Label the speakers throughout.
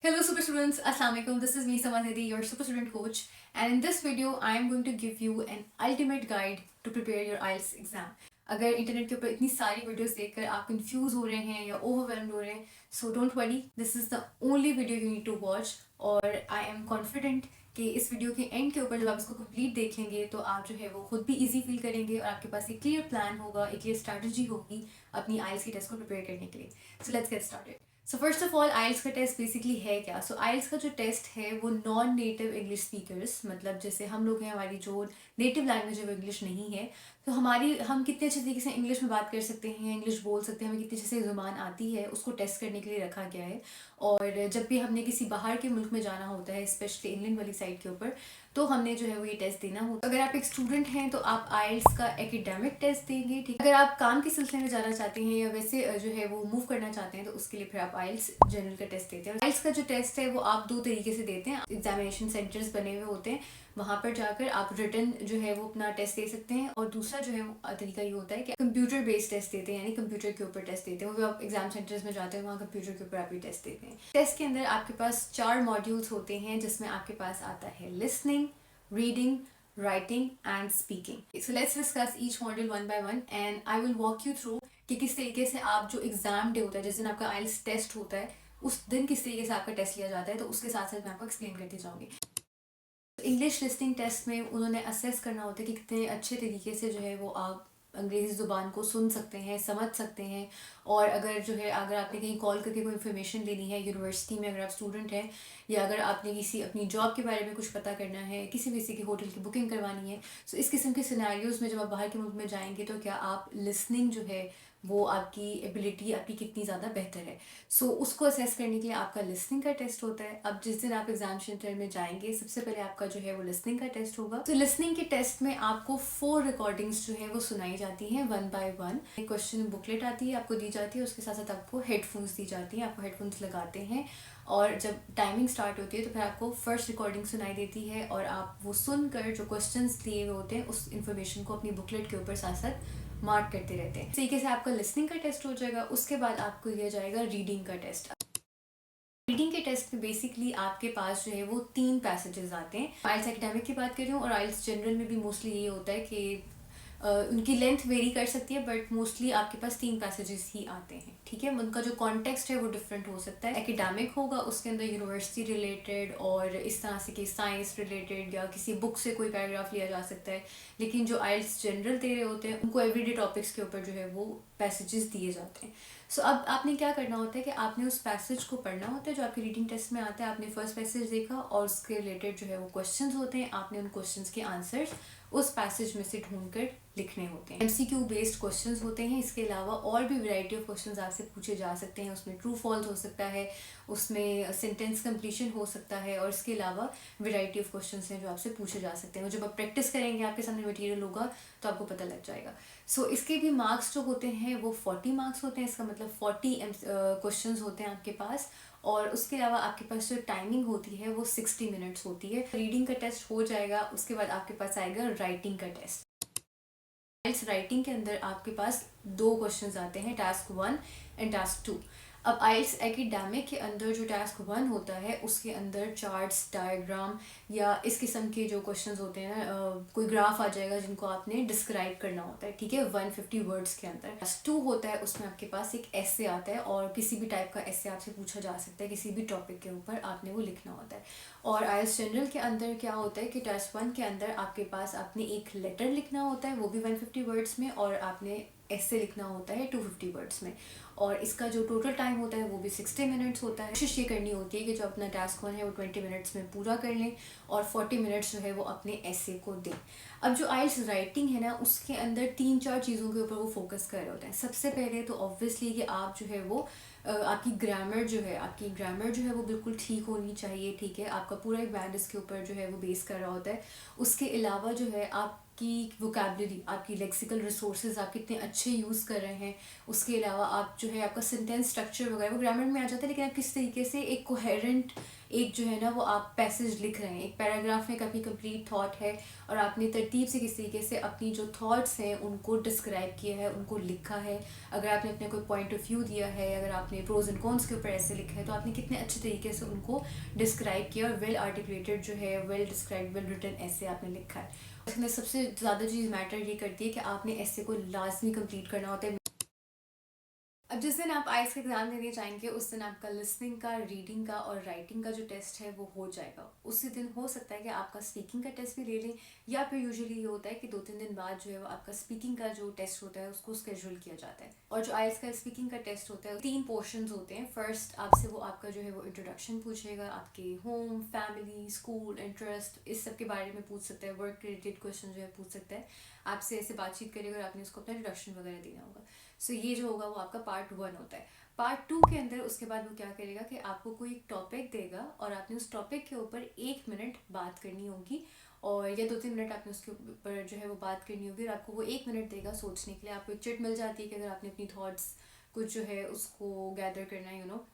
Speaker 1: Hello super students, Assalamualaikum. This is me Samadhi, your super student coach, and in this video I am going to give you an ultimate guide to prepare your IELTS exam. अगर internet के ऊपर इतनी सारी videos देखकर आप confuse हो रहे हैं या ओवरवेल्म्ड हो रहे हैं, so don't worry, this is the only video you need to watch. और आई एम कॉन्फिडेंट कि इस वीडियो के एंड के ऊपर जब आप इसको कंप्लीट देखेंगे तो आप जो है वो खुद भी इजी फील करेंगे और आपके पास एक क्लियर प्लान होगा, एक क्लियर स्ट्रैटेजी होगी अपनी आइल्स की टेस्ट को प्रिपेयर करने के लिए. So let's get started. So first of all IELTS का टेस्ट बेसिकली है क्या? सो आइल्स का जो टेस्ट है वो नॉन नेटिव इंग्लिश स्पीकर्स, मतलब जैसे हम लोग हैं, हमारी जो नेटिव लैंग्वेज है वो इंग्लिश नहीं है, तो हम कितने अच्छे तरीके से इंग्लिश में बात कर सकते हैं, इंग्लिश बोल सकते हैं, हमें कितनी अच्छे से ज़ुबान आती है, उसको टेस्ट करने के लिए रखा गया है. और जब भी हमने किसी बाहर के मुल्क में जाना होता है, स्पेशली इंग्लैंड वाली साइड के ऊपर, तो हमने जो है वो ये टेस्ट देना होता है. अगर आप एक स्टूडेंट हैं तो आप आइल्स का एकेडमिक टेस्ट देंगे, ठीक. अगर आप काम के सिलसिले में जाना चाहते हैं या वैसे जो है वो मूव करना चाहते हैं तो उसके लिए फिर आप आइल्स जनरल का टेस्ट देते हैं. आइल्स का जो टेस्ट है वो आप दो तरीके से देते हैं. एग्जामिनेशन सेंटर्स बने हुए होते हैं, वहाँ पर जाकर आप रिटर्न जो है वो अपना टेस्ट दे सकते हैं. और दूसरा जो है वो तरीका ये होता है कि कंप्यूटर बेस्ड टेस्ट देते हैं, यानी कंप्यूटर के ऊपर टेस्ट देते हैं. वो भी आप एग्जाम सेंटर्स में जाते हैं, वहाँ कंप्यूटर के ऊपर आप ये टेस्ट देते हैं. टेस्ट के अंदर आपके पास 4 मॉड्यूल्स होते हैं, जिसमें आपके पास आता है listening, reading, writing and speaking. So let's discuss each module one by one and I will walk you through कि किस तरीके से आप जो एग्जाम डे होता है, जिस दिन आपका आइल्स टेस्ट होता है, उस दिन किस तरीके से आपका टेस्ट लिया जाता है, तो उसके साथ साथ मैं आपको एक्सप्लेन करती जाऊंगी. इंग्लिश लिसनिंग टेस्ट में उन्होंने असेस करना होता है कि कितने अच्छे तरीके से जो है वो आप अंग्रेज़ी ज़ुबान को सुन सकते हैं, समझ सकते हैं. और अगर आपने कहीं कॉल करके कोई इन्फॉर्मेशन लेनी है यूनिवर्सिटी में, अगर आप स्टूडेंट हैं, या अगर आपने किसी अपनी जॉब के बारे में कुछ पता करना है, किसी की होटल की बुकिंग करवानी है, सो इस किस्म के सिनेरियोज़ में जब आप बाहर के मुल्क में जाएंगे तो क्या आप लिसनिंग जो है वो आपकी एबिलिटी आपकी कितनी ज़्यादा बेहतर है. उसको असेस करने के लिए आपका लिसनिंग का टेस्ट होता है. अब जिस दिन आप एग्जाम सेंटर में जाएंगे, सबसे पहले आपका जो है वो लिसनिंग का टेस्ट होगा. तो लिसनिंग के टेस्ट में आपको 4 रिकॉर्डिंग्स जो है वो सुनाई जाती हैं वन बाय वन. एक क्वेश्चन बुकलेट आती है, आपको दी जाती है, उसके साथ साथ आपको हेडफोन्स दी जाती हैं. आपको हेडफोन्स लगाते हैं और जब टाइमिंग स्टार्ट होती है तो फिर आपको फर्स्ट रिकॉर्डिंग सुनाई देती है और आप वो सुनकर जो क्वेश्चंस दिए हुए होते हैं उस इन्फॉर्मेशन को अपनी बुकलेट के ऊपर साथ साथ मार्क करते रहते हैं. इस तरीके से आपका लिसनिंग का टेस्ट हो जाएगा. उसके बाद आपको दिया जाएगा रीडिंग का टेस्ट. रीडिंग के टेस्ट में बेसिकली आपके पास जो है वो 3 पैसेजेस आते हैं. आइल्स एकेडमिक की बात कर रही हूँ और आइल्स जनरल में भी मोस्टली ये होता है कि उनकी लेंथ वेरी कर सकती है, बट मोस्टली आपके पास 3 पैसेजेस ही आते हैं, ठीक है. उनका जो कॉन्टेक्स्ट है वो डिफरेंट हो सकता है. एकेडमिक होगा, उसके अंदर यूनिवर्सिटी रिलेटेड और इस तरह से कि साइंस रिलेटेड या किसी बुक से कोई पैराग्राफ लिया जा सकता है. लेकिन जो आइल्स जनरल दे रहे होते हैं उनको एवरीडे टॉपिक्स के ऊपर जो है वो पैसेजेस दिए जाते हैं. अब आपने क्या करना होता है कि आपने उस पैसेज को पढ़ना होता है जो आपके रीडिंग टेस्ट में आता है. आपने फर्स्ट पैसेज देखा और उसके रिलेटेड जो है वो क्वेश्चंस होते हैं, आपने उन क्वेश्चंस के आंसर्स उस पैसेज में से ढूंढकर लिखने होते हैं. एमसीक्यू बेस्ड क्वेश्चंस होते हैं. इसके अलावा और भी वैरायटी ऑफ क्वेश्चंस आपसे पूछे जा सकते हैं. उसमें ट्रू फॉल्स हो सकता है, उसमें सेंटेंस कंप्लीशन हो सकता है, और इसके अलावा वैरायटी ऑफ क्वेश्चंस हैं जो आपसे पूछे जा सकते हैं. जब आप प्रैक्टिस करेंगे, आपके सामने मटेरियल होगा तो आपको पता लग जाएगा. इसके भी मार्क्स जो होते हैं वो 40 मार्क्स होते हैं. इसका मतलब 40 क्वेश्चंस होते हैं आपके पास. और उसके अलावा आपके पास जो टाइमिंग होती है वो 60 मिनट्स होती है. रीडिंग का टेस्ट हो जाएगा, उसके बाद आपके पास आएगा राइटिंग का टेस्ट. इस राइटिंग के अंदर आपके पास 2 क्वेश्चंस आते हैं, टास्क 1 एंड टास्क 2. अब आइल्स एकेडमिक के अंदर जो टास्क 1 होता है उसके अंदर चार्ट्स, डायग्राम या इस किस्म के जो क्वेश्चंस होते हैं ना, कोई ग्राफ आ जाएगा जिनको आपने डिस्क्राइब करना होता है, ठीक है, 150 वर्ड्स के अंदर. टास्क 2 होता है, उसमें आपके पास एक एस्से आता है और किसी भी टाइप का एस्से आपसे पूछा जा सकता है. किसी भी टॉपिक के ऊपर आपने वो लिखना होता है. और आइल्स जनरल के अंदर क्या होता है कि टास्क 1 के अंदर आपके पास आपने एक लेटर लिखना होता है, वो भी 150 वर्ड्स में, और आपने ऐसे लिखना होता है 250 वर्ड्स में. और इसका जो टोटल टाइम होता है वो भी 60 मिनट्स होता है. कोशिश ये करनी होती है कि जो अपना टास्क 1 है वो 20 मिनट्स में पूरा कर लें और 40 मिनट्स जो है वो अपने ऐसे को दें. अब जो आइल्स राइटिंग है ना, उसके अंदर 3-4 चीज़ों के ऊपर वो फोकस कर रहे होते हैं. सबसे पहले तो ऑब्वियसली कि आप जो है वो आपकी ग्रामर जो है वो बिल्कुल ठीक होनी चाहिए, ठीक है. आपका पूरा एक बैड इसके ऊपर जो है वो बेस कर रहा होता है. उसके अलावा जो है आप आपकी वोकैबुलरी, आपकी लेक्सिकल रिसोर्सेज आप कितने अच्छे यूज़ कर रहे हैं। उसके अलावा आप जो है आपका सेंटेंस स्ट्रक्चर वगैरह वो ग्रामर में आ जाता है, लेकिन आप किस तरीके से एक कोहेरेंट एक जो है ना वो आप पैसेज लिख रहे हैं, एक पैराग्राफ में आपकी कंप्लीट थॉट है और आपने तरतीब से किस तरीके से अपनी जो थॉट्स हैं उनको डिस्क्राइब किया है, उनको लिखा है। अगर आपने अपने कोई पॉइंट ऑफ व्यू दिया है, अगर आपने प्रोज एंड कॉन्स के ऊपर ऐसे लिखा है, तो आपने कितने अच्छे तरीके से उनको डिस्क्राइब किया और वेल आर्टिकुलेटेड जो है, वेल डिस्क्राइब, वेल रिटन ऐसे आपने लिखा है। उसमें सबसे ज़्यादा चीज़ मैटर ये करती है कि आपने ऐसे को लाजमी कंप्लीट करना होता है। अब जिस दिन आप आइल्स का एग्ज़ाम देने जाएंगे उस दिन आपका लिसनिंग का, रीडिंग का और राइटिंग का जो टेस्ट है वो हो जाएगा। उसी दिन हो सकता है कि आपका स्पीकिंग का टेस्ट भी ले लें, या फिर यूजुअली ये होता है कि 2-3 दिन बाद जो है वो आपका स्पीकिंग का जो टेस्ट होता है उसको स्केड्यूल किया जाता है। और जो आइल्स का स्पीकिंग का टेस्ट होता है 3 पोर्शंस होते हैं। फर्स्ट आपसे वो आपका जो है वो इंट्रोडक्शन पूछेगा, आपके होम, फैमिली, स्कूल, इंटरेस्ट, इस सब के बारे में पूछ सकता है। वर्क रिलेटेड क्वेश्चन जो है पूछ सकता है, आपसे ऐसे बातचीत करेगा और आपने उसको अपना इंट्रोडक्शन वगैरह देना होगा। सो ये जो होगा वो आपका पार्ट 1 होता है। पार्ट 2 के अंदर उसके बाद वो क्या करेगा कि आपको कोई एक टॉपिक देगा और आपने उस टॉपिक के ऊपर 1 मिनट बात करनी होगी, और या 2-3 मिनट आपने उसके ऊपर जो है वो बात करनी होगी, और आपको वो 1 मिनट देगा सोचने के लिए। आपको एक चिट मिल जाती है कि अगर आपने अपनी थॉट्स कुछ जो है उसको गैदर करना है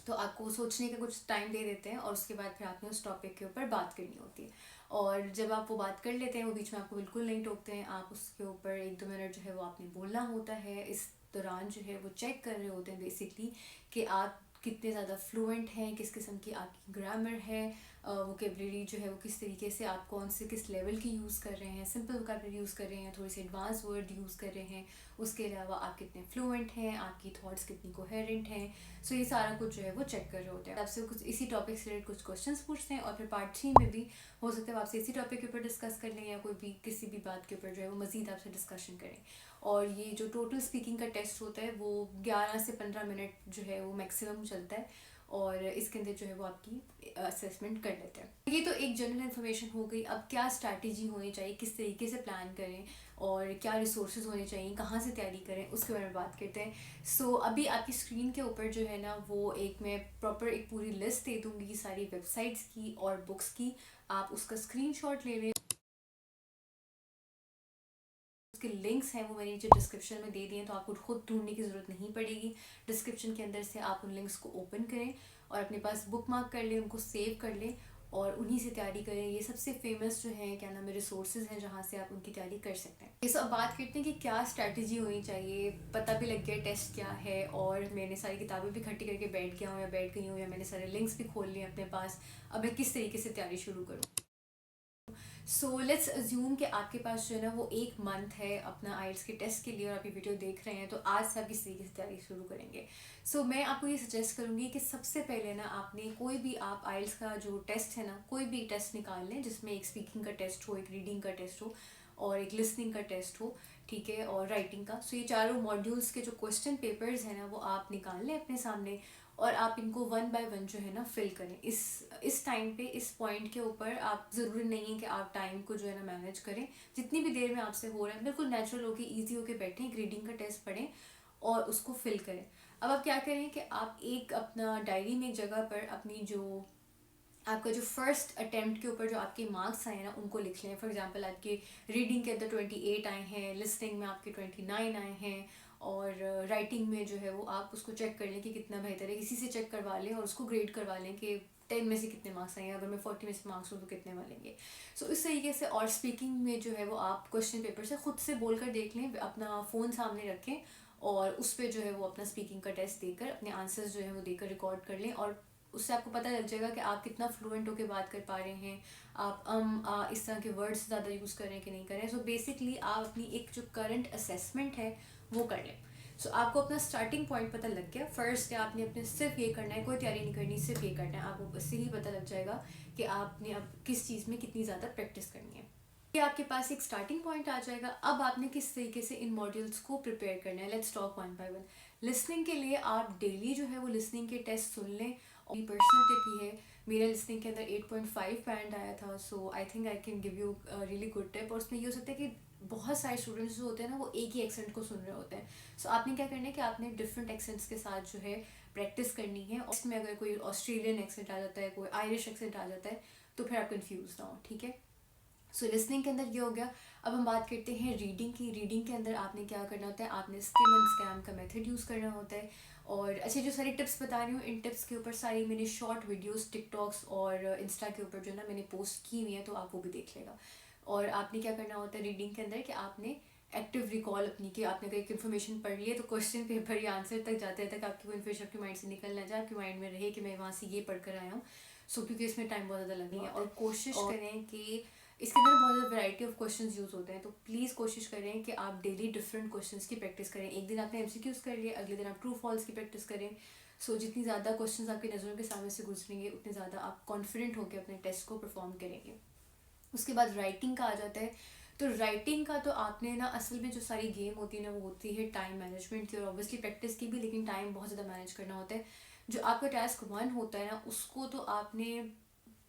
Speaker 1: तो आपको सोचने का कुछ टाइम दे देते हैं और उसके बाद फिर आपने उस टॉपिक के ऊपर बात करनी होती है। और जब आप वो बात कर लेते हैं, वो बीच में आपको बिल्कुल नहीं टोकते हैं, आप उसके ऊपर 1-2 मिनट जो है वो आपने बोलना होता है। इस दौरान जो है वो चेक कर रहे होते हैं बेसिकली कि आप कितने ज़्यादा फ्लुएंट हैं, किस किस्म की आपकी ग्रामर है, वोकेबलरी जो है वो किस तरीके से आप कौन से किस लेवल की यूज़ कर रहे हैं, सिंपल वोकेबलरी यूज़ कर रहे हैं, थोड़ी सी एडवांस वर्ड यूज़ कर रहे हैं। उसके अलावा आप कितने फ्लुएंट हैं, आपकी थॉट्स कितनी कोहेरेंट हैं। सो ये सारा कुछ जो है वो चेक कर रहे होते हैं। आपसे कुछ इसी टॉपिक से रिलेटेड कुछ क्वेश्चंस पूछते हैं, और फिर पार्ट 3 में भी हो सकता है आपसे इसी टॉपिक के ऊपर डिस्कस कर लें, या कोई भी किसी भी बात के ऊपर जो है वो मज़ीद आपसे डिस्कशन करें। और ये जो टोटल स्पीकिंग का टेस्ट होता है वो 11 से 15 मिनट जो है वो मैक्सिमम चलता है, और इसके अंदर जो है वो आपकी असेसमेंट कर लेते हैं। ये तो एक जनरल इन्फॉर्मेशन हो गई। अब क्या स्ट्रैटेजी होनी चाहिए, किस तरीके से प्लान करें, और क्या रिसोर्सेज होने चाहिए, कहाँ से तैयारी करें, उसके बारे में बात करते हैं। सो अभी आपकी स्क्रीन के ऊपर जो है ना वो एक मैं प्रॉपर एक पूरी लिस्ट दे दूँगी सारी वेबसाइट्स की और बुक्स की। आप उसका स्क्रीनशॉट ले लें, उसके लिंक्स हैं वो मैंने नीचे डिस्क्रिप्शन में दे दिए हैं, तो आपको खुद ढूंढने की ज़रूरत नहीं पड़ेगी। डिस्क्रिप्शन के अंदर से आप उन लिंक्स को ओपन करें और अपने पास बुक मार्क कर लें, उनको सेव कर लें और उन्हीं से तैयारी करें। ये सबसे फेमस जो है क्या नाम है रिसोर्सेज हैं जहाँ से आप उनकी तैयारी कर सकते हैं। इस अब बात करते हैं कि क्या स्ट्रैटेजी होनी चाहिए। पता भी लग गया टेस्ट क्या है, और मैंने सारी किताबें भी इकट्ठी करके बैठ गया हूँ या बैठ गई हूँ, या मैंने सारे लिंक्स भी खोल लिए अपने पास। अब मैं किस तरीके से तैयारी शुरू करूँ। सो लेट्स अज्यूम कि आपके पास जो है ना वो 1 मंथ है अपना आइल्स के टेस्ट के लिए, और आप ये वीडियो देख रहे हैं, तो आज से आप किस तरीके से तैयारी शुरू करेंगे। सो मैं आपको ये सजेस्ट करूँगी कि सबसे पहले ना आपने कोई भी आप आइल्स का जो टेस्ट है ना, कोई भी टेस्ट निकाल लें जिसमें एक स्पीकिंग का टेस्ट हो, एक रीडिंग का टेस्ट हो और एक लिसनिंग का टेस्ट हो, ठीक है, और राइटिंग का। सो ये चारों मॉड्यूल्स के जो क्वेश्चन पेपर्स हैं ना वो आप निकाल लें अपने सामने, और आप इनको 1 बाय 1 जो है ना फिल करें। इस टाइम पे, इस पॉइंट के ऊपर आप ज़रूरी नहीं है कि आप टाइम को जो है ना मैनेज करें। जितनी भी देर में आपसे हो रहा है बिल्कुल नेचुरल होके ईजी होके बैठें, एक रीडिंग का टेस्ट पढ़ें और उसको फिल करें। अब आप क्या करें कि आप एक अपना डायरी में एक जगह पर अपनी जो आपका जो फर्स्ट अटेम्प्ट के ऊपर जो आपके मार्क्स आए ना उनको लिख लें। फॉर एग्जांपल आपके रीडिंग के अंदर 28 आए हैं, लिसनिंग में आपके 29 आए हैं, और राइटिंग में जो है वो आप उसको चेक कर लें कि कितना बेहतर है, किसी से चेक करवा लें और उसको ग्रेड करवा लें कि 10 में से कितने मार्क्स आएंगे, अगर मैं 40 में से मार्क्स हूँ तो कितने मिलेंगे। सो इस तरीके से। और स्पीकिंग में जो है वो आप क्वेश्चन पेपर से खुद से बोल कर देख लें, अपना फ़ोन सामने रखें और उस पर जो है वो अपना स्पीकिंग का टेस्ट देकर अपने आंसर्स जो है वो देकर रिकॉर्ड कर लें, और उससे आपको पता लग जाएगा कि आप कितना फ्लुएंट होकर बात कर पा रहे हैं, आप इस तरह के वर्ड्स ज़्यादा यूज़ कर रहे हैं कि नहीं कर रहे हैं। सो बेसिकली आप अपनी एक जो करंट असेसमेंट है वो कर लें। सो आपको अपना स्टार्टिंग पॉइंट पता लग गया। फर्स्ट आपने अपने सिर्फ ये करना है, कोई तैयारी नहीं करनी, सिर्फ ये करना है। आपको इससे ही पता लग जाएगा कि आपने अब किस चीज़ में कितनी ज़्यादा प्रैक्टिस करनी है। ये आपके पास एक स्टार्टिंग पॉइंट आ जाएगा। अब आपने किस तरीके से इन मॉड्यूल्स को प्रिपेयर करना है। Let's talk 1 bye 1। लिसनिंग के लिए आप डेली जो है वो लिसनिंग के टेस्ट सुन लें। और पर्सनल टिप ये है, मेरा लिसनिंग के अंदर 8.5 बैंड आया था, so I think I can give you really good tip. और उसमें ये हो सकता है कि बहुत सारे स्टूडेंट्स जो होते हैं ना वो एक ही एक्सेंट को सुन रहे होते हैं। सो आपने क्या करना है कि आपने डिफरेंट एक्सेंट्स के साथ जो है प्रैक्टिस करनी है। उसमें अगर कोई ऑस्ट्रेलियन एक्सेंट आ जाता है, कोई आयरिश एक्सेंट आ जाता है, तो फिर आप कंफ्यूज ना हो, ठीक है। सो लिसनिंग के अंदर ये हो गया। अब हम बात करते हैं रीडिंग की। रीडिंग के अंदर आपने क्या करना होता है, आपने स्किम एंड स्कैम का मेथड यूज़ करना होता है। और अच्छे जो सारी टिप्स बता रही हूँ, इन टिप्स के ऊपर सारी मैंने शॉर्ट वीडियोस टिकटॉक्स और इंस्टा के ऊपर जो है ना मैंने पोस्ट की हुई है, तो आप वो भी देख लेगा। और आपने क्या करना होता है रीडिंग के अंदर कि आपने एक्टिव रिकॉल अपनी, कि आपने अगर एक इन्फॉर्मेशन पढ़ ली है तो क्वेश्चन पेपर या आंसर तक जाते तक आपकी वो इन्फॉर्मेशन आपके माइंड से निकल ना जाए, आपके माइंड में रहे कि मैं वहाँ से ये पढ़ कर आया हूँ। सो क्योंकि इसमें टाइम बहुत ज़्यादा लगनी है। और कोशिश करें कि इसके अंदर बहुत ज़्यादा वैरायटी ऑफ क्वेश्चंस यूज़ होते हैं, तो प्लीज़ कोशिश करें कि आप डेली डिफरेंट क्वेश्चंस की प्रैक्टिस करें। एक दिन आपने एमसीक्यूज कर लिए, अगले दिन आप ट्रू फॉल्स की प्रैक्टिस करें। सो जितनी ज़्यादा क्वेश्चंस आपकी नज़रों के सामने से गुजरेंगे, उतने ज़्यादा आप कॉन्फिडेंट होकर अपने टेस्ट को परफॉर्म करेंगे। उसके बाद राइटिंग का आ जाता है। तो राइटिंग का तो आपने ना असल में जो सारी गेम होती है ना, वो होती है टाइम मैनेजमेंट की और ऑब्वियसली प्रैक्टिस की भी, लेकिन टाइम बहुत ज़्यादा मैनेज करना होता है। जो आपका टास्क 1 होता है ना, उसको तो आपने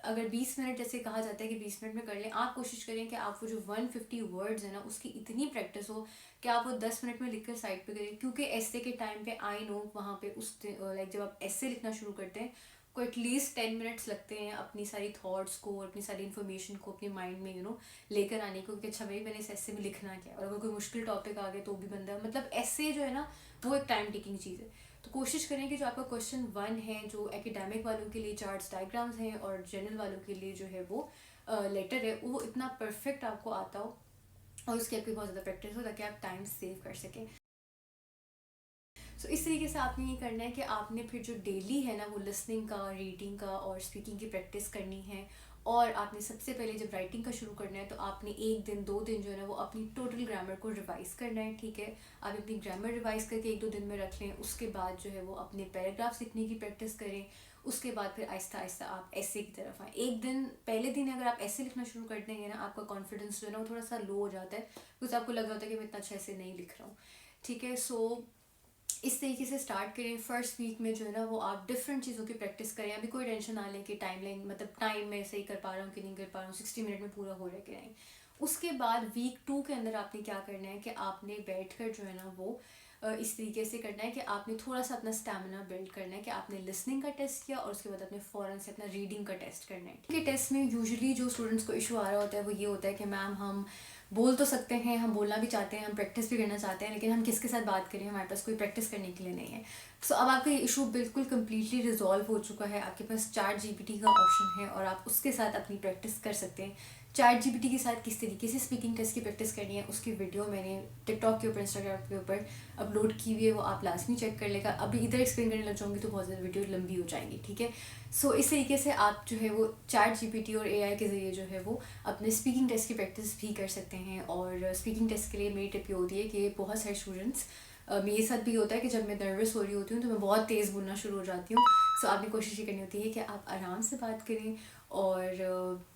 Speaker 1: अगर 20 मिनट जैसे कहा जाता है कि 20 मिनट में कर लें, आप कोशिश करें कि आप वो जो 150 वर्ड्स है ना, उसकी इतनी प्रैक्टिस हो कि आप वो 10 मिनट में लिख कर साइड पे करें। क्योंकि ऐसे के टाइम पे आई नो वहाँ पे उस लाइक जब आप ऐसे लिखना शुरू करते हैं, को एटलीस्ट 10 मिनट्स लगते हैं अपनी सारी थॉट्स को और अपनी सारी इन्फॉर्मेशन को अपने माइंड में लेकर आने को, कि अच्छा भाई मैंने इस ऐसे में लिखना क्या है। और अगर कोई मुश्किल टॉपिक आ गया तो भी बंदा, मतलब ऐसे जो है ना, वो एक टाइम टेकिंग चीज़ है। तो कोशिश करें कि जो आपका क्वेश्चन 1 है, जो एकेडमिक वालों के लिए चार्ट्स डायग्राम्स हैं और जनरल वालों के लिए जो है वो लेटर है, वो इतना परफेक्ट आपको आता हो और उसकी आपकी बहुत ज़्यादा प्रैक्टिस हो, ताकि आप टाइम सेव कर सकें। सो इस तरीके से आपने ये करना है कि आपने फिर जो डेली है ना, वो लिसनिंग का, रीडिंग का और स्पीकिंग की प्रैक्टिस करनी है। और आपने सबसे पहले जब राइटिंग का शुरू करना है, तो आपने 1 दिन 2 दिन जो है ना, वो अपनी टोटल ग्रामर को रिवाइज़ करना है। ठीक है, आप अपनी ग्रामर रिवाइज़ करके 1-2 दिन में रख लें। उसके बाद जो है वो अपने पैराग्राफ्स लिखने की प्रैक्टिस करें। उसके बाद फिर आहिस्ता आहिस्ता आप ऐसे की तरफ आएँ। एक दिन पहले दिन अगर आप ऐसे लिखना शुरू कर देंगे ना, आपका कॉन्फिडेंस जो है ना, वो थोड़ा सा लो हो जाता है, बिकॉज आपको लग रहा होता है कि मैं इतना अच्छा ऐसे नहीं लिख रहा हूँ। ठीक है, सो इस तरीके से स्टार्ट करें। फर्स्ट वीक में जो है ना, वो आप डिफरेंट चीज़ों की प्रैक्टिस करें। अभी कोई टेंशन ना लें कि टाइम लाइन, मतलब टाइम में सही कर पा रहा हूँ कि नहीं कर पा रहा हूँ, 60 मिनट में पूरा हो रहा है कि नहीं। उसके बाद वीक 2 के अंदर आपने क्या करना है कि आपने बैठ कर जो है ना, वो इस तरीके से करना है कि आपने थोड़ा सा अपना स्टैमिना बिल्ड करना है, कि आपने लिसनिंग का टेस्ट किया और उसके बाद आपने फ़ौरन से अपना रीडिंग का टेस्ट करना है। ठीक है, टेस्ट में यूजुअली जो स्टूडेंट्स को इशू आ रहा होता है वो ये होता है कि मैम हम बोल तो सकते हैं, हम बोलना भी चाहते हैं, हम प्रैक्टिस भी करना चाहते हैं, लेकिन हम किसके साथ बात करें, हमारे पास कोई प्रैक्टिस करने के लिए नहीं है। सो अब आपका ये इशू बिल्कुल कम्प्लीटली रिजॉल्व हो चुका है। आपके पास चैट जीपीटी का ऑप्शन है और आप उसके साथ अपनी प्रैक्टिस कर सकते हैं। चैट जीपीटी के साथ किस तरीके से स्पीकिंग टेस्ट की प्रैक्टिस करनी है, उसकी वीडियो मैंने टिकटॉक के ऊपर, इंस्टाग्राम के ऊपर अपलोड की हुई है, वो आप लाजमी चेक कर लेगा। अभी इधर एक्सप्लेन करने लग जाऊँगी तो बहुत ज़्यादा वीडियो लंबी हो जाएंगी। ठीक है, सो इस तरीके से आप जो है वो चैट जीपीटी और एआई के ज़रिए जो है वो अपने स्पीकिंग टेस्ट की प्रैक्टिस भी कर सकते हैं। और स्पीकिंग टेस्ट के लिए मेरी टिप ये होती है कि बहुत सारे स्टूडेंट्स, मेरे साथ भी होता है कि जब मैं नर्वस हो रही होती हूँ तो मैं बहुत तेज़ बोलना शुरू हो जाती हूँ। सो आपने कोशिश ये करनी होती है कि आप आराम से बात करें। और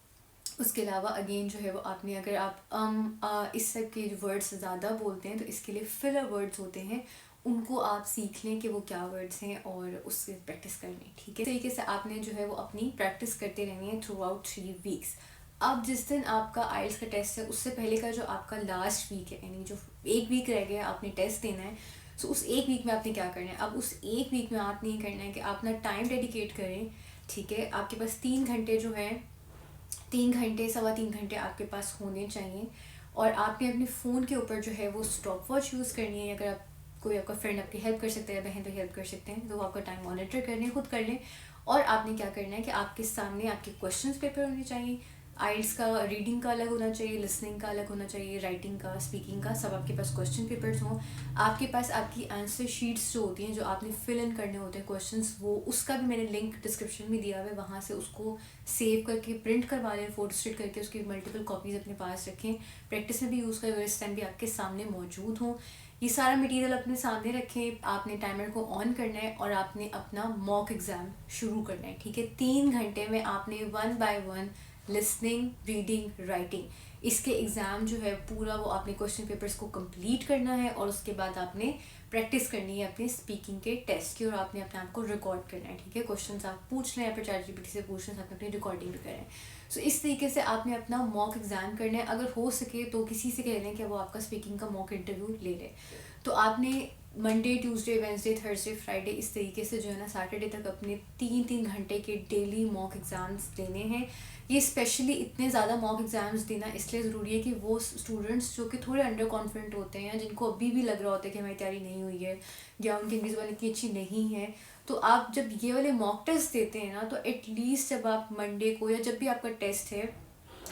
Speaker 1: उसके अलावा अगेन जो है वो आपने, अगर आप इस टाइप के वर्ड्स ज़्यादा बोलते हैं तो इसके लिए फिलर वर्ड्स होते हैं, उनको आप सीख लें कि वो क्या वर्ड्स हैं और उससे प्रैक्टिस कर लें। ठीक है, इस तरीके से आपने जो है वो अपनी प्रैक्टिस करते रहनी है थ्रू आउट 3 वीक्स। अब जिस दिन आपका आइल्स का टेस्ट है, उससे पहले का जो आपका लास्ट वीक है, यानी जो 1 वीक रह गया आपने टेस्ट देना है, सो उस 1 वीक में आपने क्या करना है। अब उस 1 वीक में आपने ये करना है कि अपना टाइम डेडिकेट करें। ठीक है, आपके पास 3 घंटे जो हैं, 3 घंटे 3.25 घंटे आपके पास होने चाहिए। और आपने अपने फ़ोन के ऊपर जो है वो स्टॉप वॉच यूज़ करनी है। अगर आप, कोई आपका फ्रेंड आपकी हेल्प कर सकता है, बहन तो हेल्प कर सकते हैं, तो वो आपका टाइम मॉनिटर कर लें, खुद कर लें। और आपने क्या करना है कि आपके सामने आपके क्वेश्चंस पेपर होने चाहिए। आइल्स का रीडिंग का अलग होना चाहिए, लिसनिंग का अलग होना चाहिए, राइटिंग का, स्पीकिंग का, सब आपके पास क्वेश्चन पेपर्स हों। आपके पास आपकी आंसर शीट्स जो होती हैं, जो आपने फिल इन करने होते हैं क्वेश्चंस, वो उसका भी मैंने लिंक डिस्क्रिप्शन में दिया हुआ है, वहाँ से उसको सेव करके प्रिंट करवा लें, फोटो स्टेट करके उसकी मल्टीपल कॉपीज़ अपने पास रखें, प्रैक्टिस में भी यूज़ करें, इस टाइम भी आपके सामने मौजूद हों। ये सारा मटेरियल अपने सामने रखें। आपने टाइमर को ऑन करना है और आपने अपना मॉक एग्ज़ाम शुरू करना है। ठीक है, 3 घंटे में आपने 1 बाय 1 लिसनिंग, रीडिंग, राइटिंग, इसके एग्ज़ाम जो है पूरा वो आपने क्वेश्चन पेपर्स को कंप्लीट करना है। और उसके बाद आपने प्रैक्टिस करनी है अपने स्पीकिंग के टेस्ट की, और आपने अपने आप को रिकॉर्ड करना है। ठीक है, क्वेश्चंस आप पूछ लें या फिर चैट जीपीटी से पूछ लें, साथ में अपनी रिकॉर्डिंग भी करें। सो इस तरीके से आपने अपना मॉक एग्ज़ाम करना है। अगर हो सके तो किसी से कह लें कि वो आपका स्पीकिंग का मॉक इंटरव्यू ले ले। तो आपने Monday Tuesday Wednesday Thursday Friday इस तरीके से जो है ना सैटरडे तक अपने 3-3 घंटे के डेली मॉक एग्ज़ाम्स देने हैं। ये स्पेशली इतने ज़्यादा मॉक एग्ज़ाम्स देना इसलिए ज़रूरी है कि वो स्टूडेंट्स जो कि थोड़े अंडर कॉन्फिडेंट होते हैं या जिनको अभी भी लग रहा होता है कि हमारी तैयारी नहीं हुई है या उनकी इंग्लिश वाली इतनी अच्छी नहीं है, तो आप जब ये वाले मॉक टेस्ट देते हैं ना, तो एटलीस्ट जब आप मंडे को या जब भी आपका टेस्ट है,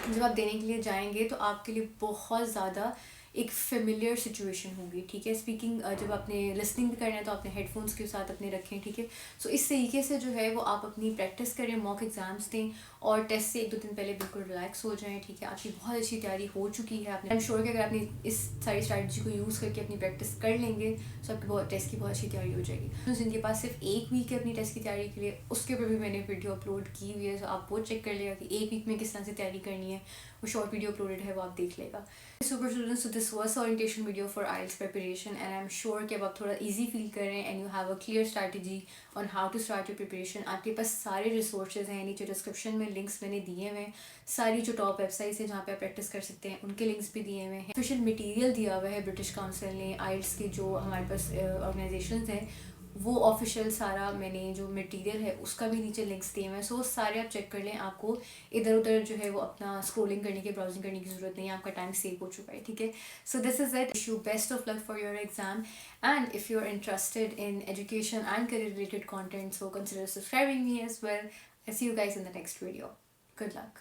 Speaker 1: जब आप देने के लिए जाएंगे तो आपके लिए बहुत ज़्यादा एक फेमिलियर सिचुएशन होगी। ठीक है, स्पीकिंग जब आपने लिसनिंग भी करना है तो अपने हेडफोन्स के साथ अपने रखें। ठीक है, सो इस तरीके से जो है वो आप अपनी प्रैक्टिस करें, मॉक एग्जाम्स दें और टेस्ट से 1-2 दिन पहले बिल्कुल रिलैक्स हो जाएं। ठीक है, आपकी बहुत अच्छी तैयारी हो चुकी है, आपने आई एम श्योर कि अगर आपने इस सारी स्ट्रैटेजी को यूज़ करके अपनी प्रैक्टिस कर लेंगे तो आपकी बहुत टेस्ट की बहुत अच्छी तैयारी हो जाएगी। तो जिनके पास सिर्फ 1 वीक है अपनी टेस्ट की तैयारी के लिए, उसके ऊपर भी मैंने वीडियो अपलोड की हुई है, तो आप वो चेक कर लेगा कि 1 वीक में किस तरह से तैयारी करनी है। वो शॉर्ट वीडियो अपलोडेड है, वो आप देख लेगा। Super students, so this was orientation video for IELTS preparation and I am sure कि अब आप थोड़ा इजी फील कर रहे हैं and you have a clear strategy on how to start your preparation. आपके पास सारे रिसोर्सेज हैं, नीचे डिस्क्रिप्शन में लिंक्स मैंने दिए हुए हैं। सारी जो टॉप वेबसाइट्स हैं जहाँ पे आप प्रैक्टिस कर सकते हैं उनके लिंक्स भी दिए हुए हैं। ऑफिशियल मटेरियल दिया हुआ है ब्रिटिश काउंसिल ने, आइल्स के जो हमारे पास ऑर्गेनाइजेशंस हैं वो ऑफिशियल सारा मैंने जो मटेरियल है उसका भी नीचे लिंक्स दिए हुए हैं। सो सारे आप चेक कर लें, आपको इधर उधर जो है वो अपना स्क्रोलिंग करने की, ब्राउजिंग करने की ज़रूरत नहीं है, आपका टाइम सेव हो चुका है। ठीक है, so this is it. Wish you best of luck for your exam and if you are interested in education and career related content, so consider subscribing me as well. I see you guys in the next video. Good luck.